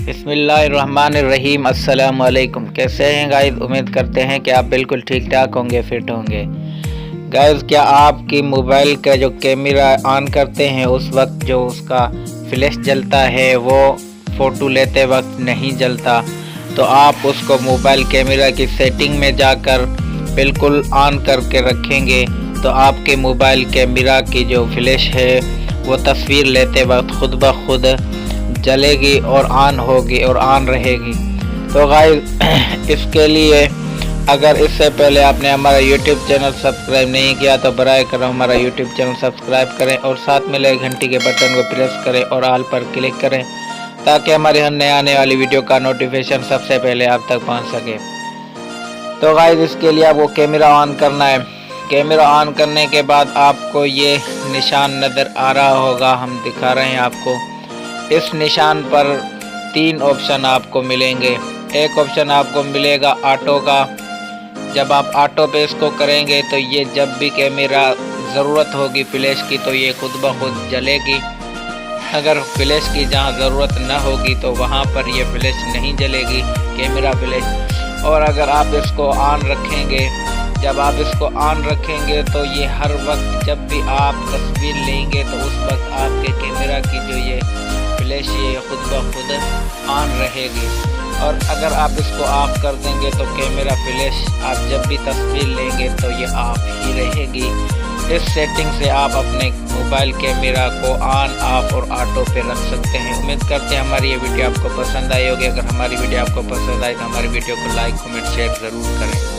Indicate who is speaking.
Speaker 1: बिस्मिल्लाहिर्रहमानिर्रहीम। अस्सलाम वालेकुम। कैसे हैं गाइस? उम्मीद करते हैं कि आप बिल्कुल ठीक ठाक होंगे, फिट होंगे। गाइस, क्या आपकी मोबाइल का जो कैमरा ऑन करते हैं उस वक्त जो उसका फ्लैश जलता है वो फ़ोटो लेते वक्त नहीं जलता, तो आप उसको मोबाइल कैमरा की सेटिंग में जाकर बिल्कुल ऑन करके रखेंगे तो आपके मोबाइल कैमरा की जो फ्लैश है वो तस्वीर लेते वक्त खुद ब खुद जलेगी और ऑन होगी और ऑन रहेगी। तो गाइस, इसके लिए अगर इससे पहले आपने हमारा YouTube चैनल सब्सक्राइब नहीं किया तो बराए करम हमारा YouTube चैनल सब्सक्राइब करें और साथ में लगे घंटी के बटन को प्रेस करें और ऑल पर क्लिक करें ताकि हमारी हर नए आने वाली वीडियो का नोटिफिकेशन सबसे पहले आप तक पहुंच सके। तो गाइस, इसके लिए आपको कैमरा ऑन करना है। कैमरा ऑन करने के बाद आपको ये निशान नज़र आ रहा होगा, हम दिखा रहे हैं आपको। इस निशान पर 3 ऑप्शन आपको मिलेंगे। एक ऑप्शन आपको मिलेगा ऑटो का। जब आप ऑटो पे इसको करेंगे तो ये जब भी कैमरा ज़रूरत होगी फ्लैश की तो ये खुद ब खुद जलेगी। अगर फ्लैश की जहाँ ज़रूरत न होगी तो वहाँ पर ये फ्लैश नहीं जलेगी, कैमरा फ्लैश। और अगर आप इसको ऑन रखेंगे, जब आप इसको ऑन रखेंगे तो ये हर वक्त जब भी आप तस्वीर लेंगे तो उस वक्त आपके कैमरा की जो ये फ्लैश ये खुद ब खुद ऑन रहेगी। और अगर आप इसको ऑफ कर देंगे तो कैमरा फ्लैश आप जब भी तस्वीर लेंगे तो ये ऑफ ही रहेगी। इस सेटिंग से आप अपने मोबाइल कैमरा को ऑन, ऑफ और ऑटो पे रख सकते हैं। उम्मीद करते हैं हमारी ये वीडियो आपको पसंद आई होगी। अगर हमारी वीडियो आपको पसंद आई तो हमारी वीडियो को लाइक, कमेंट, शेयर ज़रूर करें।